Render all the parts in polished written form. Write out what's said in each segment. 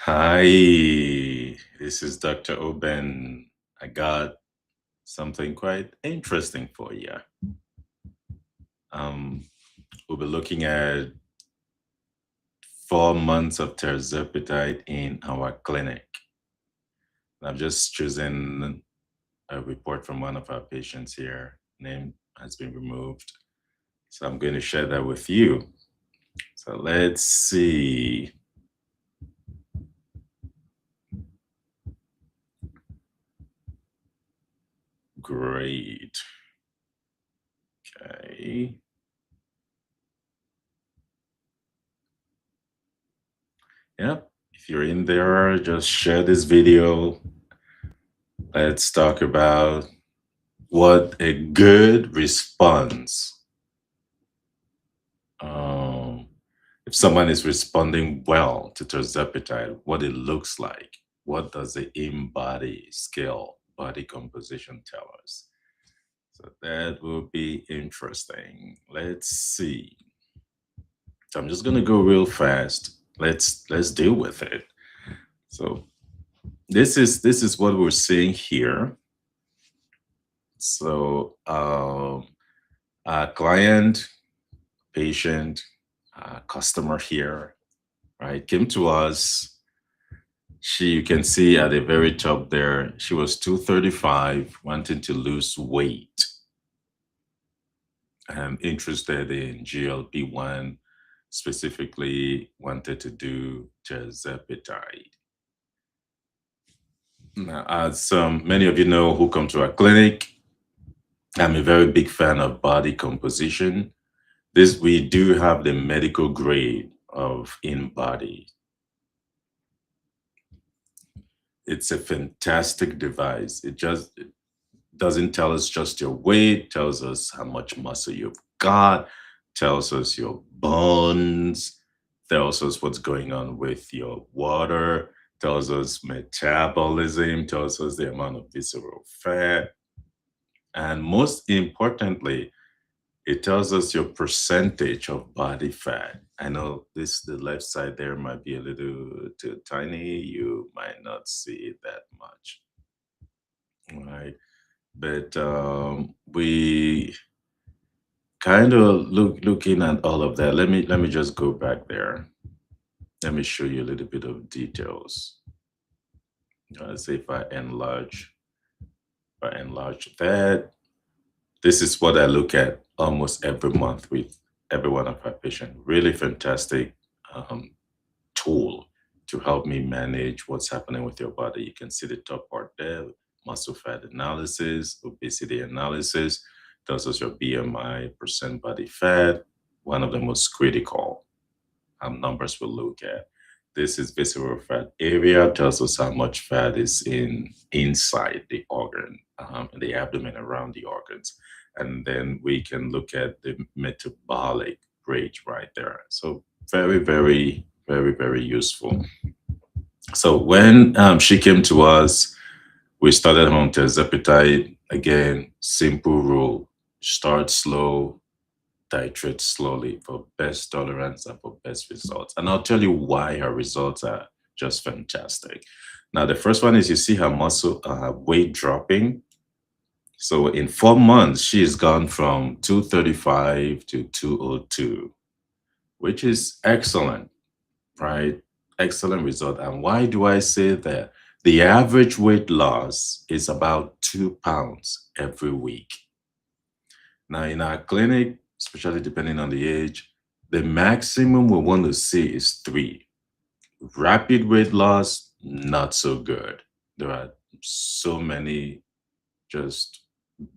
Hi, this is Dr. Oben. I got something quite interesting for you. Um, we'll be looking at 4 months of Tirzepatide in our clinic. I've just chosen a report from one of our patients here. Name has been removed. So I'm going to share that with you. So let's see. Great. Okay. Yep. If you're in there, just share this video. Let's talk about what a good response. Um, if someone is responding well to terzepatide, what it looks like. What does the InBody scale body composition tell us? So that will be interesting. Let's see. So I'm just gonna go real fast. Let's deal with it. So this is what we're seeing here. So a client, patient, customer here, right, came to us. You can see at the very top there, she was 235, wanting to lose weight and interested in GLP-1, specifically wanted to do tirzepatide. Now, as many of you know who come to our clinic, I'm a very big fan of body composition. This we do have the medical grade of InBody. It's a fantastic device. It doesn't tell us just your weight, tells us how much muscle you've got, tells us your bones, tells us what's going on with your water, tells us metabolism, tells us the amount of visceral fat, and most importantly, it tells us your percentage of body fat. I know the left side there might be a little too tiny. You might not see it that much, right? But we kind of looking at all of that. Let me just go back there. Let me show you a little bit of details. Let's see if I enlarge that. This is what I look at almost every month with every one of our patients. Really fantastic um, tool to help me manage what's happening with your body. You can see the top part there, muscle fat analysis, obesity analysis, tells us your BMI, percent body fat, one of the most critical numbers we'll look at. This is visceral fat area, tells us how much fat is inside the organ, in the abdomen around the organs. And then we can look at the metabolic rate right there. So very, very, very, very useful. So when she came to us, we started on tirzepatide. Again, simple rule: start slow, titrate slowly for best tolerance and for best results. And I'll tell you why her results are just fantastic. Now, the first one is you see her muscle weight dropping. So in 4 months, she has gone from 235 to 202, which is excellent, right? Excellent result. And why do I say that? The average weight loss is about 2 pounds every week. Now, in our clinic, especially depending on the age, the maximum we want to see is 3. Rapid weight loss, not so good. There are so many just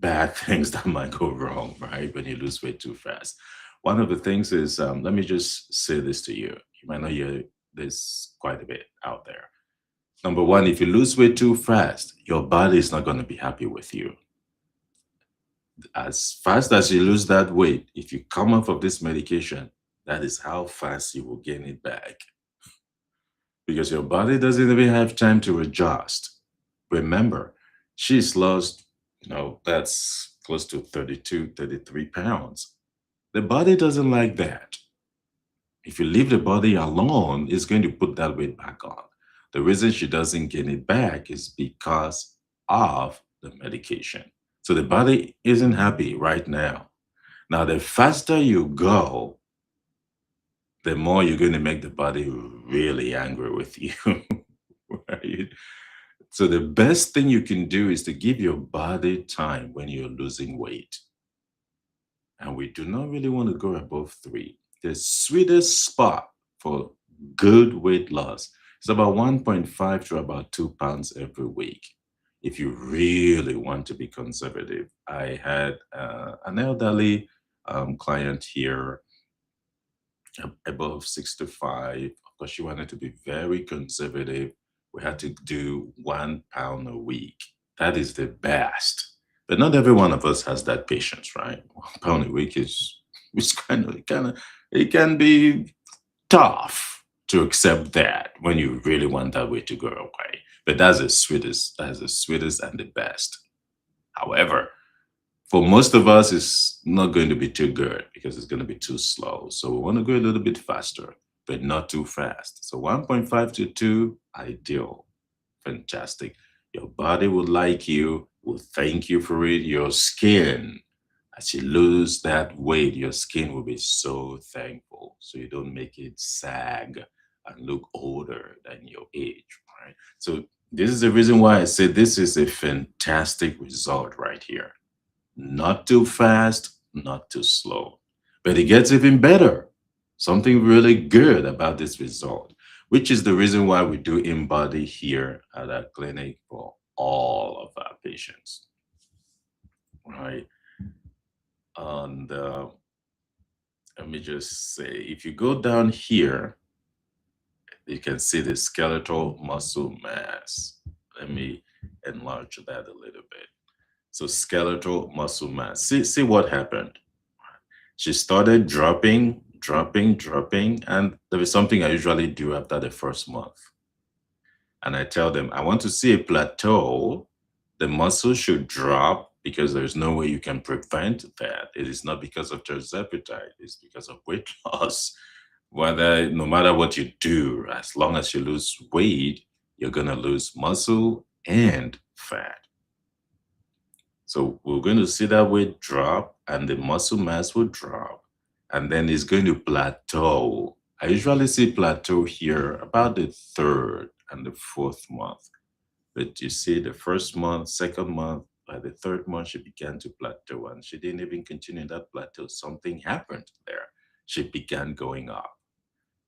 bad things that might go wrong, right? When you lose weight too fast. One of the things is, let me just say this to you. You might not hear this quite a bit out there. Number one, if you lose weight too fast, your body is not going to be happy with you. As fast as you lose that weight, if you come off of this medication, that is how fast you will gain it back, because your body doesn't even have time to adjust. Remember, she's lost, that's close to 32, 33 pounds. The body doesn't like that. If you leave the body alone, it's going to put that weight back on. The reason she doesn't gain it back is because of the medication. So the body isn't happy right now. Now, the faster you go, the more you're going to make the body really angry with you. Right? So the best thing you can do is to give your body time when you're losing weight. And we do not really want to go above 3. The sweetest spot for good weight loss is about 1.5 to about 2 pounds every week. If you really want to be conservative, I had an elderly client here above 65. Of course, she wanted to be very conservative. We had to do 1 pound a week. That is the best. But not every one of us has that patience, right? 1 pound a week is it can be tough to accept that when you really want that weight to go away. But that's the sweetest and the best. However, for most of us, it's not going to be too good because it's going to be too slow. So we want to go a little bit faster, but not too fast. So 1.5 to 2, ideal. Fantastic. Your body will like you, will thank you for it. Your skin, as you lose that weight, your skin will be so thankful. So you don't make it sag and look older than your age, right? So this is the reason why I say this is a fantastic result right here. Not too fast, not too slow. But it gets even better. Something really good about this result, which is the reason why we do InBody here at our clinic for all of our patients, right? And let me just say, if you go down here, you can see the skeletal muscle mass. Let me enlarge that a little bit. So skeletal muscle mass. See what happened. She started dropping, and there is something I usually do after the first month. And I tell them, I want to see a plateau. The muscle should drop because there's no way you can prevent that. It is not because of terzepatide, it's because of weight loss. Whether no matter what you do, as long as you lose weight, you're gonna lose muscle and fat. So we're going to see that weight drop and the muscle mass will drop, and then it's going to plateau. I usually see plateau here about the third and the fourth month. But you see, the first month, second month, by the third month, she began to plateau and she didn't even continue that plateau. Something happened there. She began going up.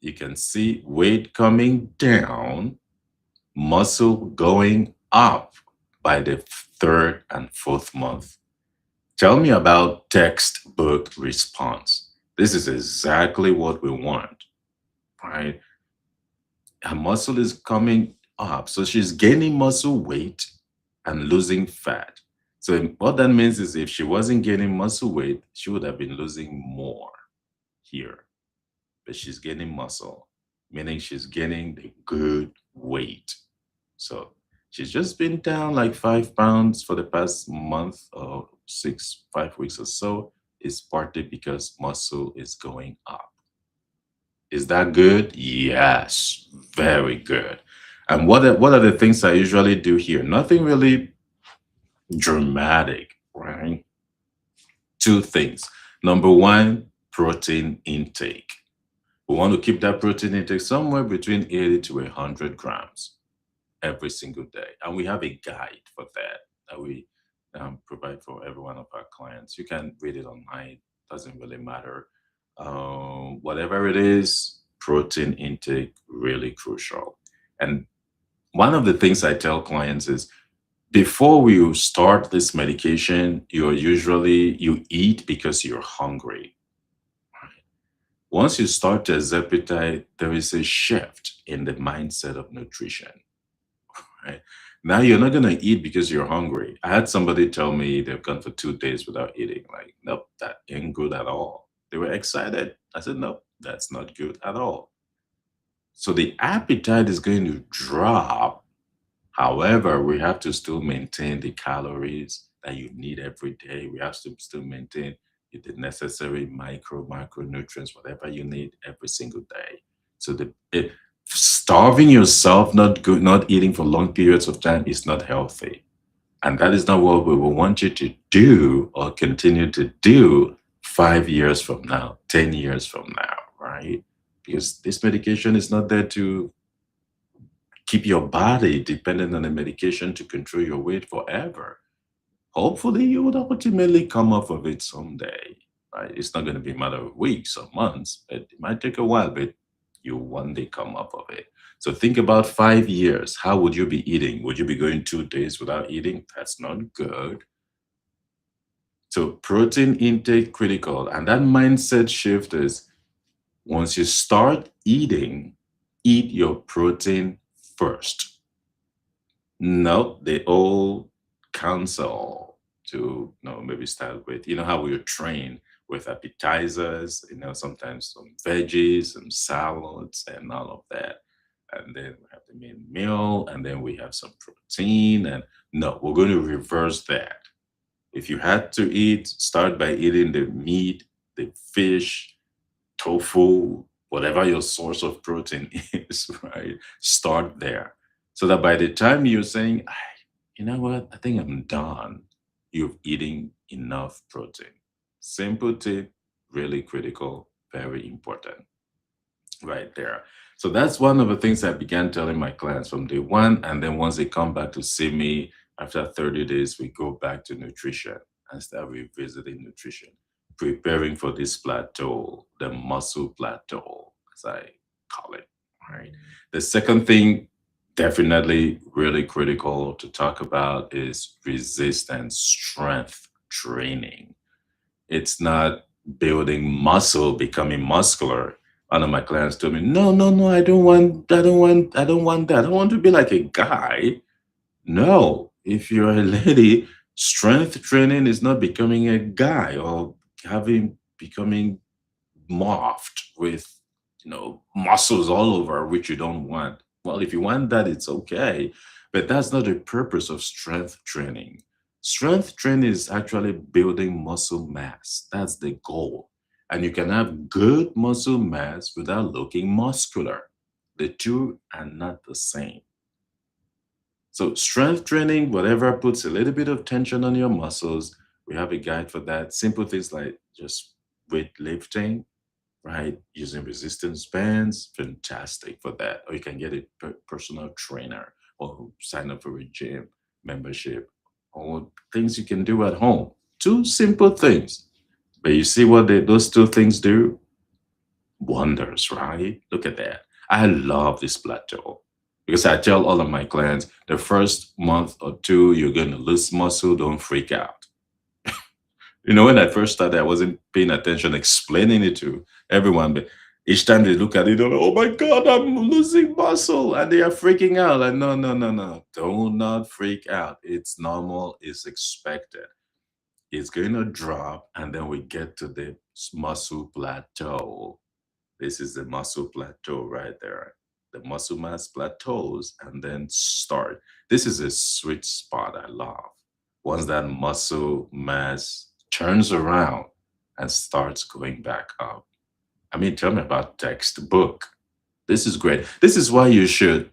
You can see weight coming down, muscle going up by the third and fourth month. Tell me about textbook response. This is exactly what we want, right? Her muscle is coming up. So she's gaining muscle weight and losing fat. So what that means is if she wasn't gaining muscle weight, she would have been losing more here. But she's gaining muscle, meaning she's gaining the good weight. So she's just been down like 5 pounds for the past month or 5 weeks or so. It's partly because muscle is going up. Is that good? Yes, very good. And what are the things I usually do here? Nothing really dramatic, right? Two things. Number one, protein intake. We want to keep that protein intake somewhere between 80 to 100 grams every single day. And we have a guide for that we provide for every one of our clients. You can read it online, doesn't really matter. Whatever it is, protein intake, really crucial. And one of the things I tell clients is before you start this medication, you eat because you're hungry. Once you start Tirzepatide, there is a shift in the mindset of nutrition. Right? Now you're not gonna eat because you're hungry. I had somebody tell me they've gone for 2 days without eating. Like, nope, that ain't good at all. They were excited. I said, nope, that's not good at all. So the appetite is going to drop. However, we have to still maintain the calories that you need every day. We have to still maintain the necessary macronutrients, whatever you need every single day. So starving yourself, not good, not eating for long periods of time is not healthy. And that is not what we will want you to do or continue to do 5 years from now, 10 years from now, right? Because this medication is not there to keep your body dependent on the medication to control your weight forever. Hopefully, you would ultimately come off of it someday, right? It's not going to be a matter of weeks or months, but it might take a while, but you one day come off of it. So think about 5 years. How would you be eating? Would you be going 2 days without eating? That's not good. So protein intake critical, and that mindset shift is once you start eating, eat your protein first. No, they all counsel to maybe start with how we train with appetizers, sometimes some veggies, some salads, and all of that. And then we have the main meal, and then we have some protein. And no, we're going to reverse that. If you had to eat, start by eating the meat, the fish, tofu, whatever your source of protein is, right? Start there. So that by the time you're saying, you know what, I think I'm done, you've eating enough protein. Simple tip, really critical, very important right there. So that's one of the things I began telling my clients from day one. And then once they come back to see me after 30 days, we go back to nutrition and start revisiting nutrition, preparing for this plateau, the muscle plateau, as I call it. Right. The second thing, definitely really critical to talk about, is resistance strength training. It's not building muscle, becoming muscular. One of my clients told me, no, no, no, I don't want that. I want to be like a guy. No, if you're a lady, strength training is not becoming a guy or becoming morphed with muscles all over, which you don't want. Well, if you want that, it's okay, but that's not the purpose of strength training. Strength training is actually building muscle mass. That's the goal. And you can have good muscle mass without looking muscular. The two are not the same. So strength training, whatever puts a little bit of tension on your muscles, we have a guide for that. Simple things like just weightlifting, right? Using resistance bands, fantastic for that. Or you can get a personal trainer or sign up for a gym membership or things you can do at home. Two simple things. But you see what those two things do? Wonders, right? Look at that. I love this plateau because I tell all of my clients the first month or two, you're going to lose muscle, don't freak out. When I first started, I wasn't paying attention, explaining it to everyone. But each time they look at it, they're like, oh my God, I'm losing muscle. And they are freaking out. Like, no, no, no, no. Do not freak out. It's normal, it's expected. It's going to drop, and then we get to the muscle plateau. This is the muscle plateau right there. The muscle mass plateaus and then start. This is a sweet spot I love. Once that muscle mass turns around and starts going back up. I mean, tell me about textbook. This is great. This is why you should,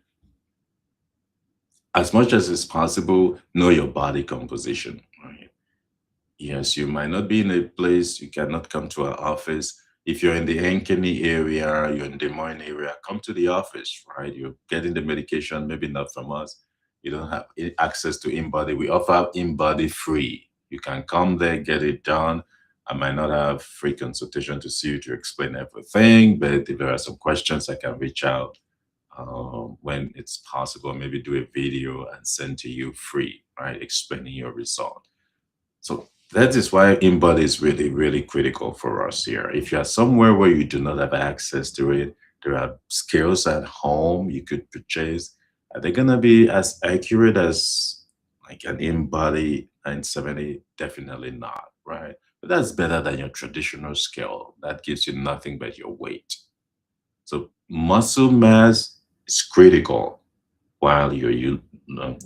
as much as it's possible, know your body composition. Right? Yes, you might not be in a place, you cannot come to our office. If you're in the Ankeny area, you're in Des Moines area, come to the office, right? You're getting the medication, maybe not from us. You don't have access to InBody. We offer InBody free. You can come there, get it done. I might not have free consultation to see you to explain everything, but if there are some questions, I can reach out when it's possible, maybe do a video and send to you free, right? Explaining your result. So that is why InBody is really, really critical for us here. If you are somewhere where you do not have access to it, there are skills at home you could purchase. Are they gonna be as accurate as like an InBody 970? Definitely not, right? But that's better than your traditional scale. That gives you nothing but your weight. So muscle mass is critical while you're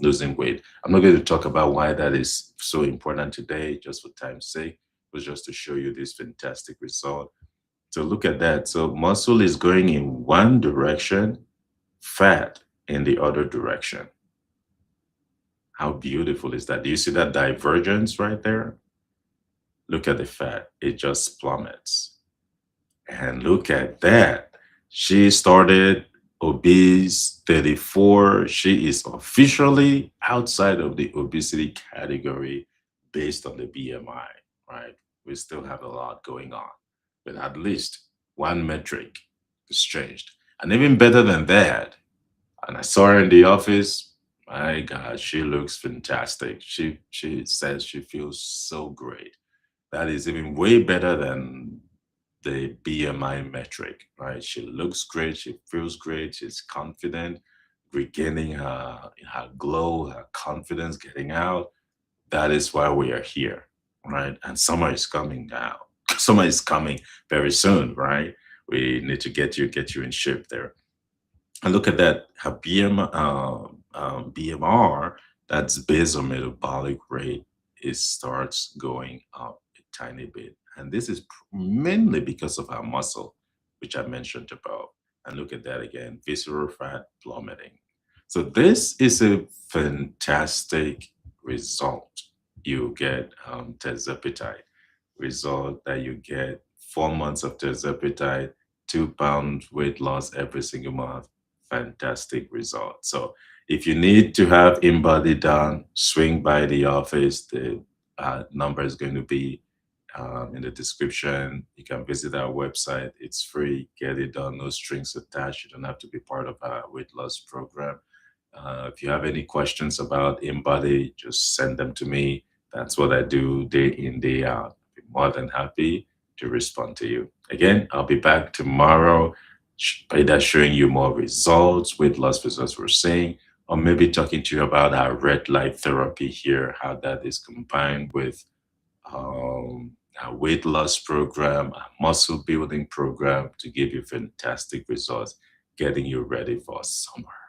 losing weight. I'm not going to talk about why that is so important today, just for time's sake. It was just to show you this fantastic result. So look at that. So muscle is going in one direction, fat in the other direction. How beautiful is that? Do you see that divergence right there? Look at the fat, it just plummets. And look at that. She started obese 34. She is officially outside of the obesity category based on the BMI, right? We still have a lot going on, but at least one metric is changed. And even better than that, and I saw her in the office. My God, she looks fantastic. She says she feels so great. That is even way better than the BMI metric, right? She looks great, she feels great, she's confident, regaining her glow, her confidence, getting out. That is why we are here, right? And summer is coming now. Summer is coming very soon, right? We need to get you in shape there. And look at that, her BMR, that's based on metabolic rate, it starts going up a tiny bit. And this is mainly because of her muscle, which I mentioned above. And look at that again, visceral fat plummeting. So this is a fantastic result you get terzepatide result that you get 4 months of terzepatide, 2 pound weight loss every single month. Fantastic result. So if you need to have InBody done, swing by the office. The number is going to be in the description. You can visit our website. It's free. Get it done. No strings attached. You don't have to be part of our weight loss program. If you have any questions about InBody, just send them to me. That's what I do day in, day out. I'll be more than happy to respond to you. Again, I'll be back tomorrow, either showing you more results, weight loss results we're seeing, or maybe talking to you about our red light therapy here, how that is combined with our weight loss program, our muscle building program to give you fantastic results, getting you ready for summer.